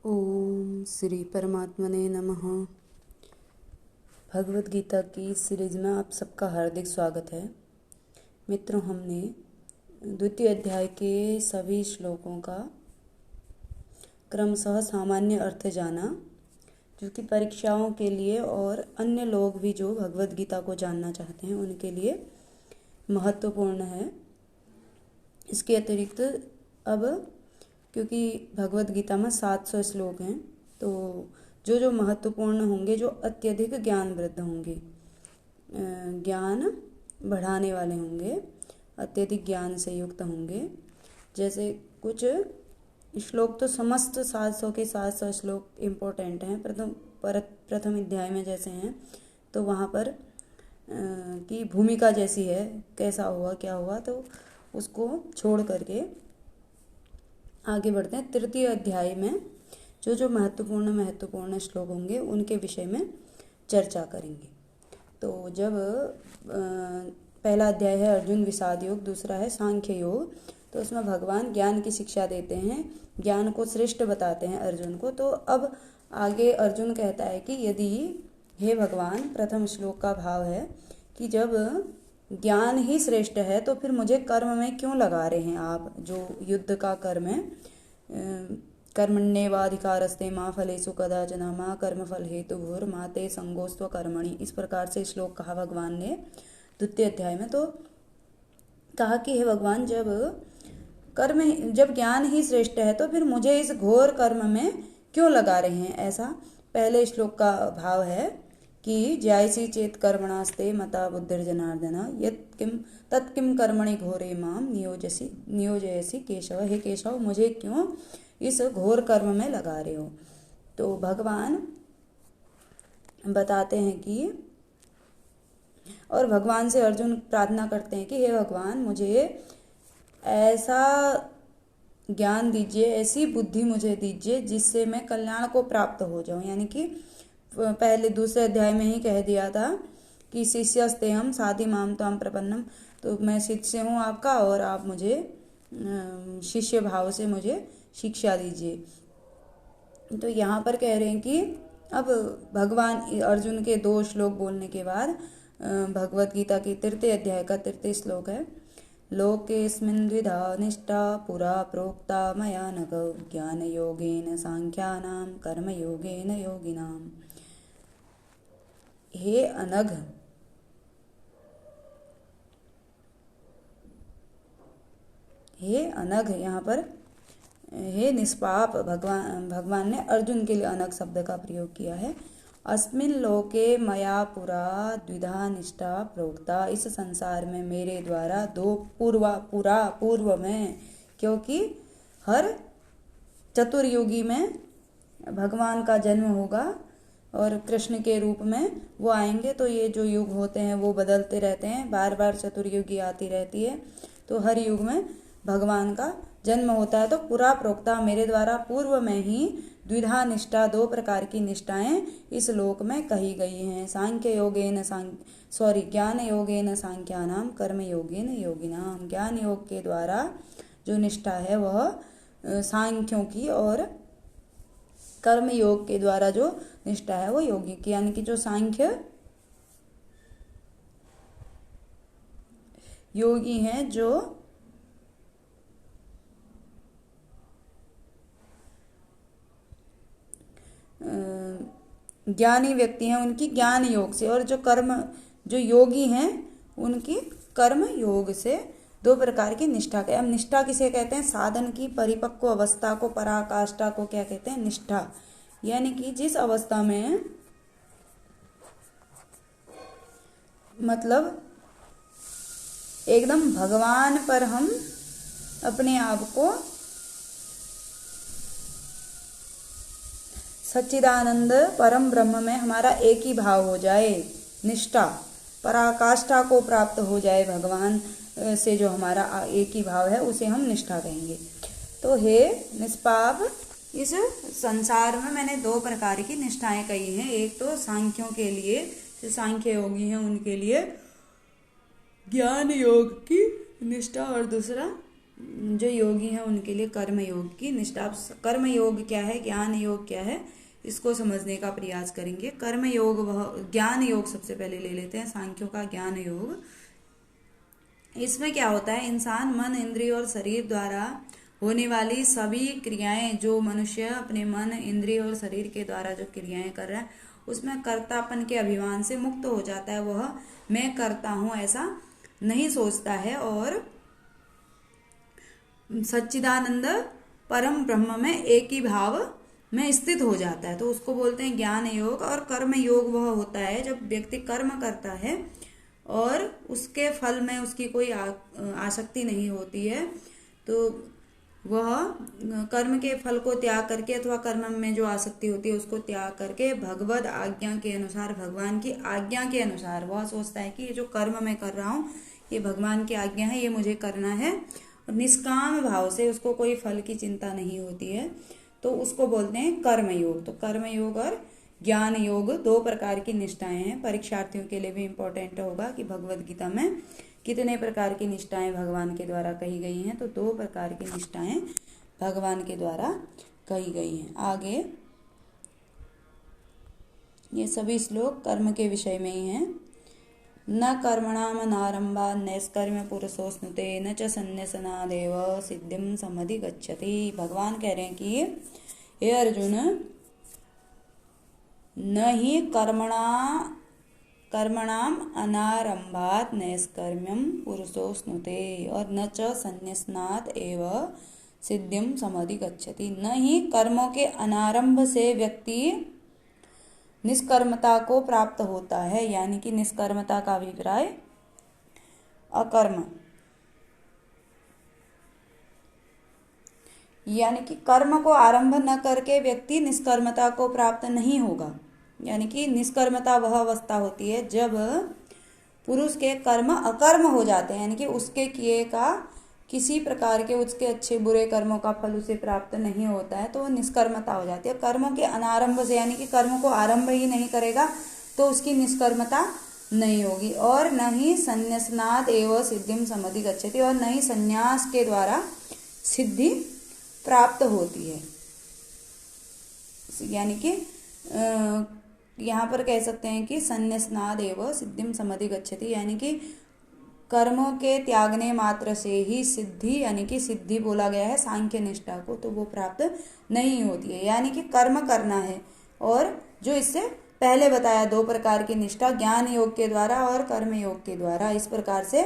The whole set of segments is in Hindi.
ओम श्री परमात्मने नमः। भगवत गीता की सीरीज में आप सबका हार्दिक स्वागत है। मित्रों, हमने द्वितीय अध्याय के सभी श्लोकों का क्रमशः सामान्य अर्थ जाना, जो कि परीक्षाओं के लिए और अन्य लोग भी जो भगवत गीता को जानना चाहते हैं उनके लिए महत्वपूर्ण है। इसके अतिरिक्त अब क्योंकि भगवत गीता में 700 श्लोक हैं, तो जो जो महत्वपूर्ण होंगे, जो अत्यधिक ज्ञान वृद्ध होंगे, ज्ञान बढ़ाने वाले होंगे, अत्यधिक ज्ञान से युक्त होंगे, जैसे कुछ श्लोक तो समस्त 700 के 700 श्लोक इम्पोर्टेंट हैं। प्रथम अध्याय में जैसे हैं तो वहाँ पर की भूमिका जैसी है, कैसा हुआ क्या हुआ, तो उसको छोड़ करके आगे बढ़ते हैं। तृतीय अध्याय में जो जो महत्वपूर्ण श्लोक होंगे उनके विषय में चर्चा करेंगे। तो जब पहला अध्याय है अर्जुन विषाद योग, दूसरा है सांख्य योग, तो उसमें भगवान ज्ञान की शिक्षा देते हैं, ज्ञान को श्रेष्ठ बताते हैं अर्जुन को। तो अब आगे अर्जुन कहता है कि यदि हे भगवान, प्रथम श्लोक का भाव है कि जब ज्ञान ही श्रेष्ठ है तो फिर मुझे कर्म में क्यों लगा रहे हैं आप, जो युद्ध का कर्म है। कर्मण्येवाधिकारस्ते मा फलेषु कदाचन मा कर्मफल हेतुर्भुर् मा ते संगोस्त्व कर्मणि, इस प्रकार से श्लोक कहा भगवान ने द्वितीय अध्याय में। तो कहा कि हे भगवान, जब ज्ञान ही श्रेष्ठ है तो फिर मुझे इस घोर कर्म में क्यों लगा रहे हैं। ऐसा पहले श्लोक का भाव है कि ज्यायसी चेत कर्मणास्ते मता बुद्धिर्जनार्दन यत्किम तत्किम कर्मणि घोरे माम नियोजयसी केशव, हे केशव, मुझे क्यों इस घोर कर्म में लगा रहे हो। तो भगवान बताते हैं कि, और भगवान से अर्जुन प्रार्थना करते हैं कि हे भगवान, मुझे ऐसा ज्ञान दीजिए, ऐसी बुद्धि मुझे दीजिए जिससे मैं कल्याण को प्राप्त हो जाऊं। यानी कि पहले दूसरे अध्याय में ही कह दिया था कि शिष्यस्ते हम साधि माम त्वाम प्रपन्नम, तो मैं शिष्य हूँ आपका और आप मुझे शिष्य भाव से मुझे शिक्षा दीजिए। तो यहाँ पर कह रहे हैं कि अब भगवान अर्जुन के 2 श्लोक बोलने के बाद भगवत गीता की तृतीय अध्याय का तृतीय श्लोक है, लोकेस्मिन् द्विधा निष्ठा पुरा प्रोक्ता मया नघ ज्ञान योगेन सांख्यानां कर्म योगेन योगिनाम्। हे अनघ, यहाँ पर हे निष्पाप, भगवान ने अर्जुन के लिए अनघ शब्द का प्रयोग किया है। अस्मिन् लोके मया पुरा द्विधा निष्ठा प्रोक्ता, इस संसार में मेरे द्वारा 2 पूर्व में, क्योंकि हर चतुर्युगी में भगवान का जन्म होगा और कृष्ण के रूप में वो आएंगे। तो ये जो युग होते हैं वो बदलते रहते हैं, बार बार चतुर्युगी आती रहती है, तो हर युग में भगवान का जन्म होता है। तो पुरा प्रोक्ता, मेरे द्वारा पूर्व में ही द्विधा निष्ठा, 2 प्रकार की निष्ठाएं इस लोक में कही गई हैं। ज्ञान योगेन सांख्यानाम कर्म योगेन योगिनाम, ज्ञान योग के द्वारा जो निष्ठा है वह सांख्यों की, और कर्म योग के द्वारा जो निष्ठा है वो योगी की। यानी कि जो सांख्य योगी हैं, जो ज्ञानी व्यक्ति हैं उनकी ज्ञान योग से, और जो योगी हैं उनकी कर्म योग से 2 प्रकार की निष्ठा के। अब निष्ठा किसे कहते हैं? साधन की परिपक्व अवस्था को, पराकाष्ठा को क्या कहते हैं? निष्ठा। यानी कि जिस अवस्था में मतलब एकदम भगवान पर हम अपने आप को सच्चिदानंद परम ब्रह्म में हमारा एक ही भाव हो जाए, निष्ठा, पराकाष्ठा को प्राप्त हो जाए, भगवान से जो हमारा एक ही भाव है उसे हम निष्ठा कहेंगे। तो हे निष्पाप, इस संसार में मैंने 2 प्रकार की निष्ठाएं कही हैं। एक तो सांख्यों के लिए, जो सांख्य योगी हैं उनके लिए ज्ञान योग की निष्ठा, और दूसरा जो योगी हैं उनके लिए कर्म योग की निष्ठा। कर्म योग क्या है, ज्ञान योग क्या है, इसको समझने का प्रयास करेंगे। कर्म योग वह, ज्ञान योग सबसे पहले ले लेते हैं, सांख्यों का ज्ञान योग। इसमें क्या होता है, इंसान मन, इंद्रिय और शरीर द्वारा होने वाली सभी क्रियाएं, जो मनुष्य अपने मन, इंद्रिय और शरीर के द्वारा जो क्रियाएं कर रहा है उसमें कर्तापन के अभिमान से मुक्त हो जाता है। वह मैं करता हूं ऐसा नहीं सोचता है और सच्चिदानंद परम ब्रह्म में एक ही भाव में स्थित हो जाता है। तो उसको बोलते हैं ज्ञान योग। और कर्म योग वह होता है जब व्यक्ति कर्म करता है और उसके फल में उसकी कोई आसक्ति नहीं होती है, तो वह कर्म के फल को त्याग करके अथवा कर्म में जो आसक्ति होती है उसको त्याग करके भगवद आज्ञा के अनुसार, भगवान की आज्ञा के अनुसार वह सोचता है कि ये जो कर्म मैं कर रहा हूँ ये भगवान की आज्ञा है, ये मुझे करना है। और निष्काम भाव से, उसको कोई फल की चिंता नहीं होती है, तो उसको बोलते हैं कर्म योग। तो कर्म योग और ज्ञान योग दो प्रकार की निष्ठाएं हैं। परीक्षार्थियों के लिए भी इम्पोर्टेंट होगा कि भगवद गीता में कितने प्रकार की निष्ठाएं भगवान के द्वारा कही गई हैं। तो दो प्रकार की निष्ठाएं भगवान के द्वारा कही गई हैं। आगे ये सभी श्लोक कर्म के विषय में ही हैं। न कर्मणाम नारंभा नैष्कर्म्य पुरुषोस्नुते न च संन्यासनादेव सिद्धिम समधिगच्छति। भगवान कह रहे हैं कि हे अर्जुन, न ही कर्मणाम अनारंभात नैष्कर्म्यम पुरुषोस्नुते और न च संन्यासनात् एव सिद्धिम समधिगच्छति। न ही कर्मों के अनारंभ से व्यक्ति निष्कर्मता को प्राप्त होता है, यानी कि निष्कर्मता का अभिप्राय अकर्म, यानी कि कर्म को आरंभ न करके व्यक्ति निष्कर्मता को प्राप्त नहीं होगा। यानी कि निष्कर्मता वह अवस्था होती है जब पुरुष के कर्म अकर्म हो जाते हैं, यानी कि उसके किए का किसी प्रकार के उसके अच्छे बुरे कर्मों का फल उसे प्राप्त नहीं होता है, तो वह निष्कर्मता हो जाती है। कर्मों के अनारंभ से, यानी कि कर्म को आरंभ ही नहीं करेगा तो उसकी निष्कर्मता नहीं होगी। और न ही संन्यासनाद एवं सिद्धिम समधिगच्छति, और न ही संन्यास के द्वारा सिद्धि प्राप्त होती है। यानी कि यहाँ पर कह सकते हैं कि संन्यासनाद एवं सिद्धिम समधिगच्छति, यानी कि कर्मों के त्यागने मात्र से ही सिद्धि, यानी कि सिद्धि बोला गया है सांख्य निष्ठा को, तो वो प्राप्त नहीं होती है। यानी कि कर्म करना है, और जो इससे पहले बताया दो प्रकार की निष्ठा, ज्ञान योग के द्वारा और कर्म योग के द्वारा, इस प्रकार से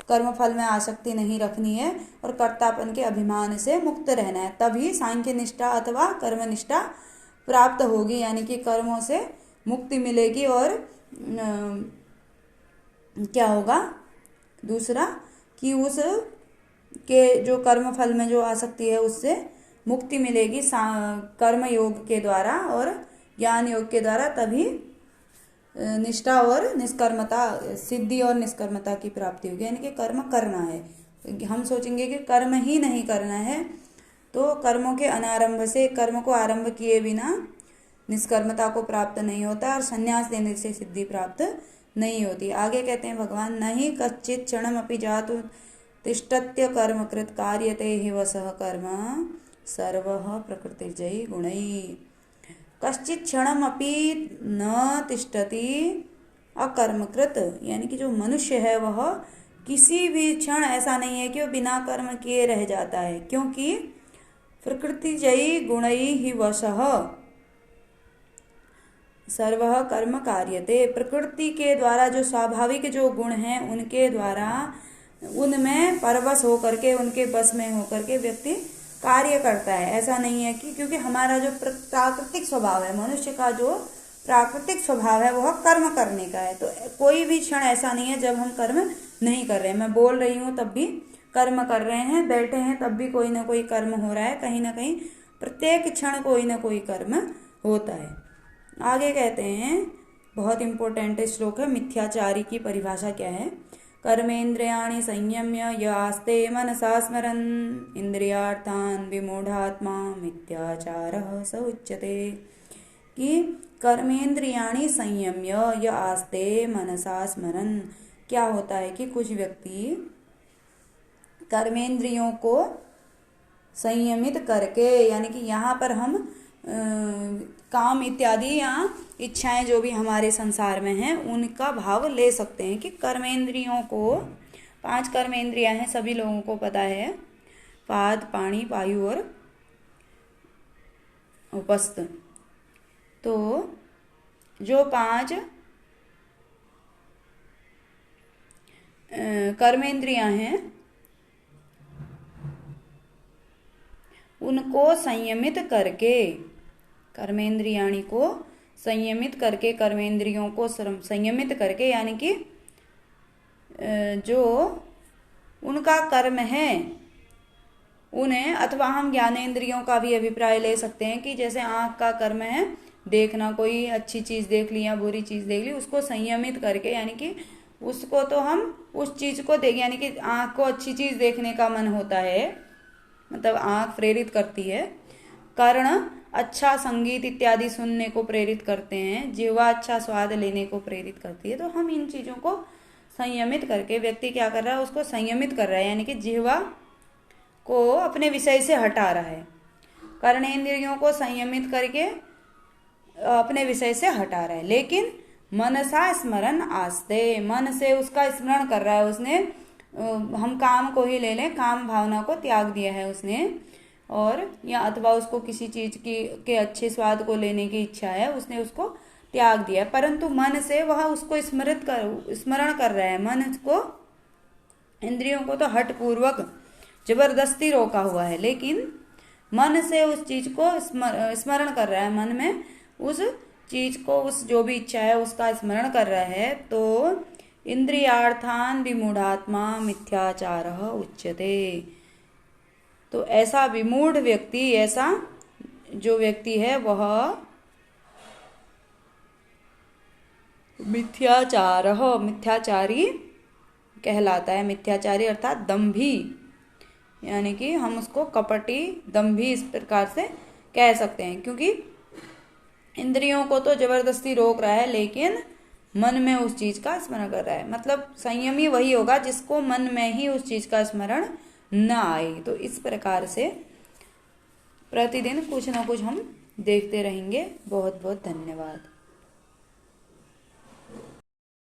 कर्म फल में आसक्ति नहीं रखनी है और कर्तापन के अभिमान से मुक्त रहना है, तभी सांख्य निष्ठा अथवा कर्म निष्ठा प्राप्त होगी। यानी कि कर्मों से मुक्ति मिलेगी और क्या होगा दूसरा कि उस के जो कर्म फल में जो आसक्ति है उससे मुक्ति मिलेगी कर्म योग के द्वारा और ज्ञान योग के द्वारा, तभी निष्ठा और निष्कर्मता, सिद्धि और निष्कर्मता की प्राप्ति होगी। यानी कि कर्म करना है। हम सोचेंगे कि कर्म ही नहीं करना है, तो कर्मों के अनारंभ से, कर्म को आरंभ किए बिना निष्कर्मता को प्राप्त नहीं होता और संन्यास देने से सिद्धि प्राप्त नहीं होती। आगे कहते हैं भगवान, न ही कच्चित क्षणमपि जातु तिष्ठत्य कर्म कृत कार्यते हि वसः कर्म सर्वः प्रकृतिजयी गुणैः। कश्चित क्षणमपि न तिष्ठति अकर्मकृत, यानी कि जो मनुष्य है वह किसी भी क्षण ऐसा नहीं है कि वह बिना कर्म किए रह जाता है, क्योंकि प्रकृतिजयी गुणैः हि वसः सर्वः कर्म कार्यते। प्रकृति के द्वारा जो स्वाभाविक जो गुण हैं उनके द्वारा, उनमें परवश होकर के, उनके बस में होकर के व्यक्ति कार्य करता है। ऐसा नहीं है कि, क्योंकि हमारा जो प्राकृतिक स्वभाव है, मनुष्य का जो प्राकृतिक स्वभाव है वह कर्म करने का है। तो कोई भी क्षण ऐसा नहीं है जब हम कर्म नहीं कर रहे हैं। मैं बोल रही हूँ तब भी कर्म कर रहे हैं, बैठे हैं तब भी कोई ना कोई कर्म हो रहा है, कहीं ना कहीं प्रत्येक क्षण कोई ना कोई कर्म होता है। आगे कहते हैं, बहुत इंपॉर्टेंट श्लोक है, मिथ्याचारी की परिभाषा क्या है। कर्मेन्द्रियाणि संयम्य य आस्ते मनसा स्मरन् इंद्रियार्थान् विमूढ़ात्मा मिथ्याचारः स उच्यते। कि कर्मेन्द्रियाणि संयम्य य आस्ते मनसा स्मरन्, क्या होता है कि कुछ व्यक्ति कर्मेंद्रियों को संयमित करके, यानी कि यहाँ पर हम काम इत्यादि या इच्छाएं जो भी हमारे संसार में हैं उनका भाव ले सकते हैं कि कर्मेंद्रियों को, 5 कर्मेंद्रियां हैं, सभी लोगों को पता है, पाद, पाणी, वायु और उपस्थ। तो जो 5 कर्मेंद्रियां हैं उनको संयमित करके, कर्मेंद्रियाणी को संयमित करके, कर्मेंद्रियों को संयमित करके, यानी कि जो उनका कर्म है उन्हें, अथवा हम ज्ञानेंद्रियों का भी अभिप्राय ले सकते हैं कि जैसे आँख का कर्म है देखना, कोई अच्छी चीज़ देख ली या बुरी चीज़ देख ली, उसको संयमित करके, यानी कि उसको तो हम उस चीज़ को देख, यानी कि आँख को अच्छी चीज़ देखने का मन होता है, मतलब आँख प्रेरित करती है, कर्ण अच्छा संगीत इत्यादि सुनने को प्रेरित करते हैं, जिह्वा अच्छा स्वाद लेने को प्रेरित करती है। तो हम इन चीज़ों को संयमित करके, व्यक्ति क्या कर रहा है, उसको संयमित कर रहा है, यानी कि जिह्वा को अपने विषय से हटा रहा है, कर्णेंद्रियों को संयमित करके अपने विषय से हटा रहा है, लेकिन मनसा स्मरण आस्ते, मन से उसका स्मरण कर रहा है, उसने, हम काम को ही ले लें, काम भावना को त्याग दिया है उसने, और या अथवा उसको किसी चीज के अच्छे स्वाद को लेने की इच्छा है, उसने उसको त्याग दिया, परंतु मन से वह उसको स्मरण कर रहा है। मन को, इंद्रियों को तो हठ पूर्वक जबरदस्ती रोका हुआ है, लेकिन मन से उस चीज को स्मरण कर रहा है, मन में उस चीज को, उस जो भी इच्छा है उसका स्मरण कर रहा है। तो इंद्रियार्थान विमूढ़ात्मा मिथ्याचारः उच्यते। तो ऐसा विमूढ़ व्यक्ति, ऐसा जो व्यक्ति है वह मिथ्याचारी कहलाता है। मिथ्याचारी अर्थात दंभी, यानी कि हम उसको कपटी, दंभी इस प्रकार से कह सकते हैं, क्योंकि इंद्रियों को तो जबरदस्ती रोक रहा है लेकिन मन में उस चीज का स्मरण कर रहा है। मतलब संयमी वही होगा जिसको मन में ही उस चीज का स्मरण न आए। तो इस प्रकार से प्रतिदिन कुछ ना कुछ हम देखते रहेंगे। बहुत बहुत धन्यवाद।